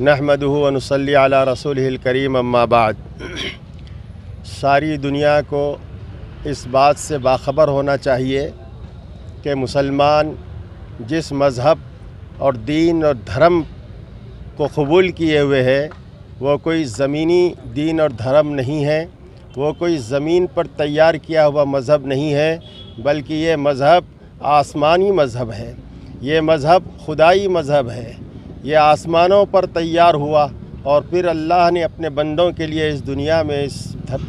नहमदुहु व नुसल्ली अला रसूलिहिल करीम अम्मा बाद। सारी दुनिया को इस बात से बाखबर होना चाहिए कि मुसलमान जिस मज़हब और दीन और धर्म को कबूल किए हुए है वो कोई ज़मीनी दीन और धर्म नहीं है, वो कोई ज़मीन पर तैयार किया हुआ मज़हब नहीं है, बल्कि ये मज़हब आसमानी मज़हब है। ये मज़हब खुदाई मज़हब है। ये आसमानों पर तैयार हुआ और फिर अल्लाह ने अपने बंदों के लिए इस दुनिया में इस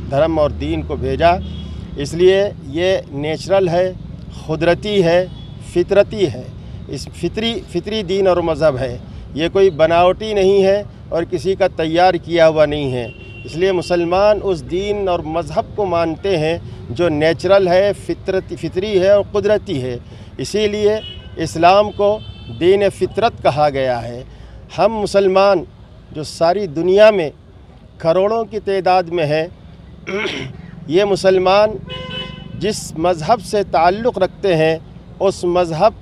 धर्म और दीन को भेजा। इसलिए ये नेचुरल है, कुदरती है, फितरती है। इस फितरी दीन और मज़हब है। ये कोई बनावटी नहीं है और किसी का तैयार किया हुआ नहीं है। इसलिए मुसलमान उस दीन और मज़हब को मानते हैं जो नेचुरल है, फितरी है और कुदरती है। इसीलिए इस्लाम को दीन फितरत कहा गया है। हम मुसलमान जो सारी दुनिया में करोड़ों की तादाद में है, ये मुसलमान जिस मज़हब से ताल्लुक़ रखते हैं उस मज़हब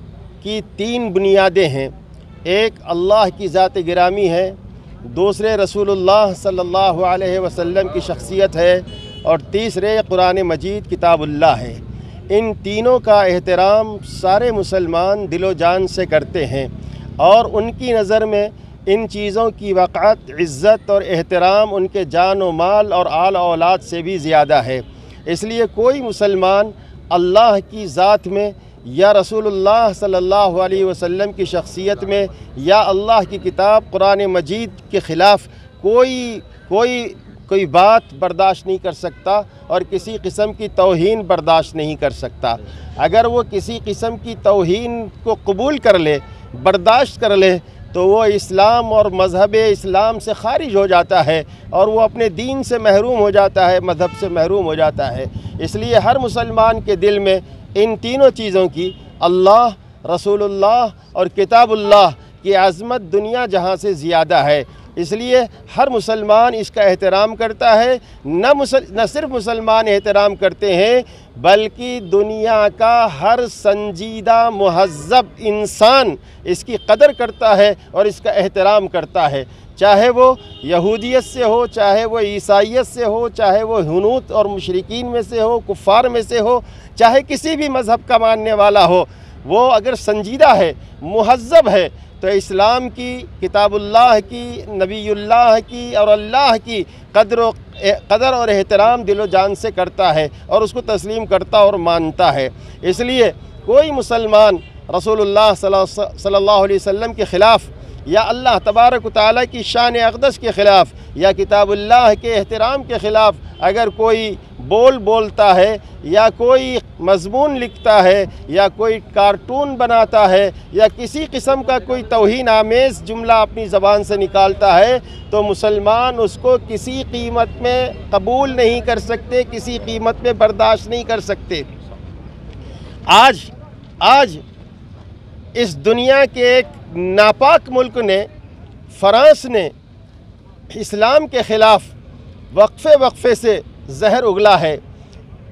की तीन बुनियादें हैं। एक अल्लाह की ज़ात गिरामी है, दूसरे रसूलुल्लाह सल्लल्लाहु अलैहि वसल्लम की शख्सियत है और तीसरे कुरान मजीद किताबुल्लाह है। इन तीनों का एहतराम सारे मुसलमान दिलो जान से करते हैं और उनकी नज़र में इन चीज़ों की वक़ात, इज़्ज़त और एहतराम उनके जान व माल और आल औलाद से भी ज़्यादा है। इसलिए कोई मुसलमान अल्लाह की ज़ात में या रसूलुल्लाह सल्लल्लाहु अलैहि वसल्लम की शख्सियत में या अल्लाह की किताब कुरान मजीद के ख़िलाफ़ कोई बात बर्दाश्त नहीं कर सकता और किसी किस्म की तौहीन बर्दाश्त नहीं कर सकता। अगर वो किसी किस्म की तौहीन को कबूल कर ले, बर्दाश्त कर ले, तो वो इस्लाम और मज़हब इस्लाम से ख़ारिज हो जाता है और वो अपने दीन से महरूम हो जाता है, मज़हब से महरूम हो जाता है। इसलिए हर मुसलमान के दिल में इन तीनों चीज़ों की, अल्लाह, रसूलुल्लाह और किताबुल्लाह की अज़मत दुनिया जहाँ से ज़्यादा है। इसलिए हर मुसलमान इसका एहतराम करता है। न सिर्फ मुसलमान एहतराम करते हैं बल्कि दुनिया का हर संजीदा मुहज़्ज़ब इंसान इसकी कदर करता है और इसका एहतराम करता है। चाहे वो यहूदियत से हो, चाहे वो ईसाइयत से हो, चाहे वो हुनूत और मुशरिकीन में से हो, कुफ़ार में से हो, चाहे किसी भी मज़हब का मानने वाला हो, वो अगर संजीदा है, मुहज़्ज़ब है, तो इस्लाम की, किताबुल्लाह की, नबीयुल्लाह की और अल्लाह की कदर और एहतराम दिलो जान से करता है और उसको तस्लीम करता और मानता है। इसलिए कोई मुसलमान रसूलुल्लाह सल्लल्लाहु अलैहि वसल्लम के ख़िलाफ़ या अल्लाह तबारक व तआला की शान अक़दस के ख़िलाफ़ या किताबुल्लाह के एहतराम के ख़िलाफ़ अगर कोई बोलता है या कोई मज़मून लिखता है या कोई कार्टून बनाता है या किसी किस्म का कोई तौहीन आमेज़ जुमला अपनी ज़बान से निकालता है, तो मुसलमान उसको किसी कीमत में कबूल नहीं कर सकते, किसी कीमत में बर्दाश्त नहीं कर सकते। आज इस दुनिया के एक नापाक मुल्क ने, फ्रांस ने, इस्लाम के ख़िलाफ़ वक्फ़े से जहर उगला है।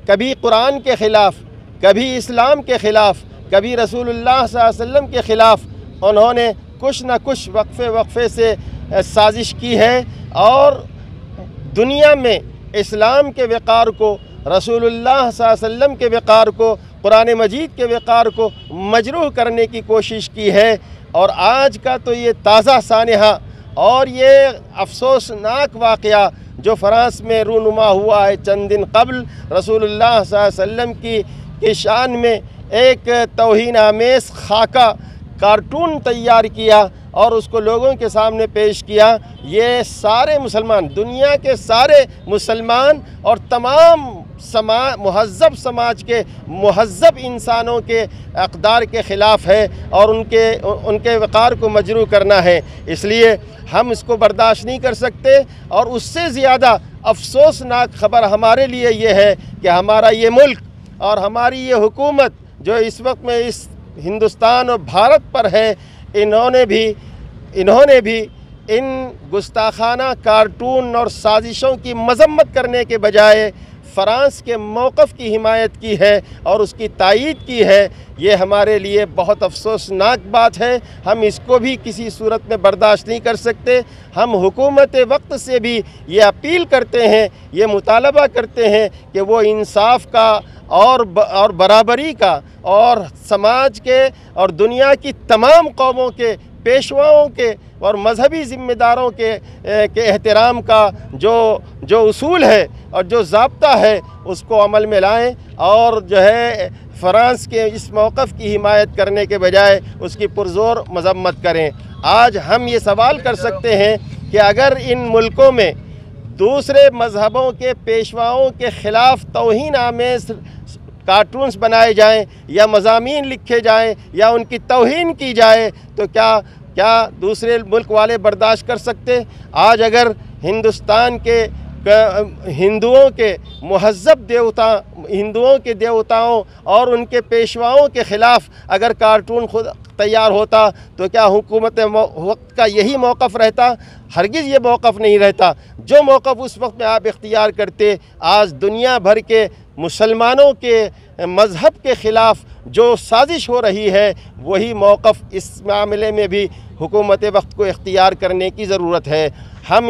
कभी कुरान के ख़िलाफ़, कभी इस्लाम के ख़िलाफ़, कभी रसूलुल्लाह सल्लल्लाहु अलैहि वसल्लम के ख़िलाफ़ उन्होंने कुछ न कुछ वक्फ़े से साजिश की है और दुनिया में इस्लाम के वक़ार को, रसूलुल्लाह सल्लल्लाहु अलैहि वसल्लम के वक़ार को, कुरान मजीद के वक़ार को मजरूह करने की कोशिश की है। और आज का तो ये ताज़ा सानहा और ये अफसोसनाक वाक़या जो फ्रांस में रूनुमा हुआ है चंद दिन कबल, रसूलुल्लाह सल्लल्लाहु अलैहि वसल्लम की शान में एक तौहीन आमेज़ खाका कार्टून तैयार किया और उसको लोगों के सामने पेश किया। ये सारे मुसलमान, दुनिया के सारे मुसलमान और तमाम मुहज़्ज़ब समाज के मुहज़्ज़ब इंसानों के अक़दार के ख़िलाफ़ है और उनके वक़ार को मजरूह करना है। इसलिए हम इसको बर्दाश्त नहीं कर सकते। और उससे ज़्यादा अफसोसनाक ख़बर हमारे लिए ये है कि हमारा ये मुल्क और हमारी ये हुकूमत जो इस वक्त में इस हिंदुस्तान और भारत पर है, इन्होंने भी इन गुस्ताखाना कार्टून और साजिशों की मजम्मत करने के बजाय فرانس کے موقف کی حمایت کی ہے اور اس کی تائید کی ہے، یہ ہمارے لیے بہت افسوسناک بات ہے۔ ہم اس کو بھی کسی صورت میں برداشت نہیں کر سکتے۔ ہم حکومت وقت سے بھی یہ اپیل کرتے ہیں، یہ مطالبہ کرتے ہیں کہ وہ انصاف کا اور برابری کا اور سماج کے اور دنیا کی تمام قوموں کے پیشواؤں کے اور مذہبی ذمہ داروں کے احترام کا جو اصول ہے اور جو ضابطہ ہے اس کو عمل میں لائیں، اور جو ہے فرانس کے اس موقف کی حمایت کرنے کے بجائے اس کی پرزور مذمت کریں۔ آج ہم یہ سوال کر سکتے ہیں کہ اگر ان ملکوں میں دوسرے مذہبوں کے پیشواؤں کے خلاف توہین آمیز کارٹونز بنائے جائیں یا مضامین لکھے جائیں یا ان کی توہین کی جائے تو کیا دوسرے ملک والے برداشت کر سکتے؟ آج اگر ہندوستان کے ہندوؤں کے مہذب ہندوؤں کے دیوتاؤں اور ان کے پیشواؤں کے خلاف اگر کارٹون خود تیار ہوتا تو کیا حکومت وقت کا یہی موقف رہتا؟ ہرگز یہ موقف نہیں رہتا۔ جو موقف اس وقت میں آپ اختیار کرتے، آج دنیا بھر کے مسلمانوں کے مذہب کے خلاف جو سازش ہو رہی ہے، وہی موقف اس معاملے میں بھی حکومت وقت کو اختیار کرنے کی ضرورت ہے۔ ہم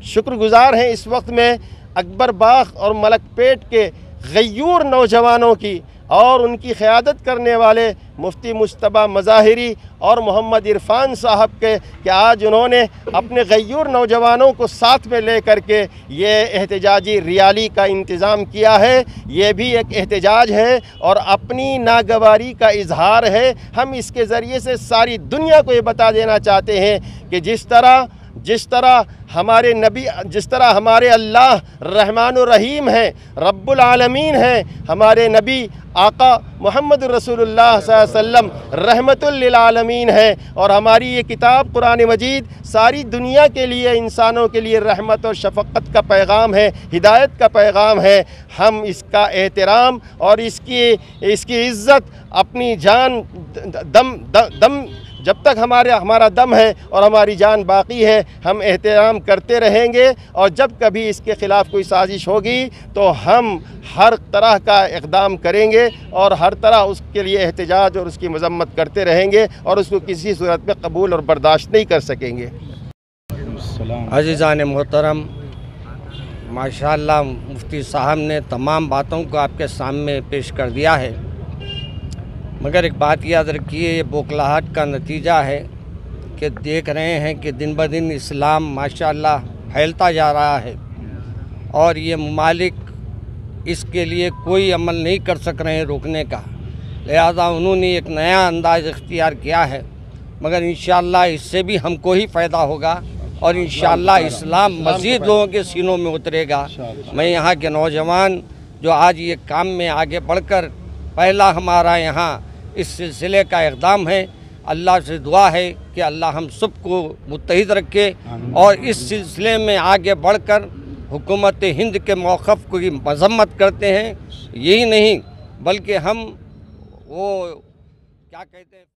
شکر گزار ہیں اس وقت میں اکبر باغ اور ملک پیٹ کے غیور نوجوانوں کی اور ان کی قیادت کرنے والے مفتی مجتبیٰ مظاہری اور محمد عرفان صاحب کے کہ آج انہوں نے اپنے غیور نوجوانوں کو ساتھ میں لے کر کے یہ احتجاجی ریالی کا انتظام کیا ہے۔ یہ بھی ایک احتجاج ہے اور اپنی ناگواری کا اظہار ہے۔ ہم اس کے ذریعے سے ساری دنیا کو یہ بتا دینا چاہتے ہیں کہ جس طرح ہمارے اللہ رحمان الرحیم ہیں، رب العالمین ہیں، ہمارے نبی آقا محمد رسول اللہ صلی اللہ علیہ وسلم رحمت للعالمین ہیں، اور ہماری یہ کتاب قرآن مجید ساری دنیا کے لیے، انسانوں کے لیے رحمت اور شفقت کا پیغام ہے، ہدایت کا پیغام ہے۔ ہم اس کا احترام اور اس کی عزت اپنی جان دم جب تک ہمارا دم ہے اور ہماری جان باقی ہے ہم احترام کرتے رہیں گے، اور جب کبھی اس کے خلاف کوئی سازش ہوگی تو ہم ہر طرح کا اقدام کریں گے اور ہر طرح اس کے لیے احتجاج اور اس کی مذمت کرتے رہیں گے، اور اس کو کسی صورت میں قبول اور برداشت نہیں کر سکیں گے۔ عزیزان محترم، ماشاءاللہ مفتی صاحب نے تمام باتوں کو آپ کے سامنے پیش کر دیا ہے، مگر ایک بات یاد رکھیے، یہ بوکھلاہٹ کا نتیجہ ہے کہ دیکھ رہے ہیں کہ دن بدن اسلام ماشاءاللہ پھیلتا جا رہا ہے، اور یہ ممالک اس کے لیے کوئی عمل نہیں کر سک رہے ہیں روکنے کا، لہذا انہوں نے ایک نیا انداز اختیار کیا ہے، مگر انشاءاللہ اس سے بھی ہم کو ہی فائدہ ہوگا، اور انشاءاللہ اسلام مزید لوگوں کے سینوں میں اترے گا۔ میں یہاں کے نوجوان جو آج یہ کام میں آگے بڑھ کر پہلا ہمارا یہاں اس سلسلے کا اقدام ہے، اللہ سے دعا ہے کہ اللہ ہم سب کو متحد رکھے، اور اس سلسلے میں آگے بڑھ کر حکومت ہند کے موقف کو مذمت کرتے ہیں، یہی نہیں بلکہ ہم وہ کیا کہتے ہیں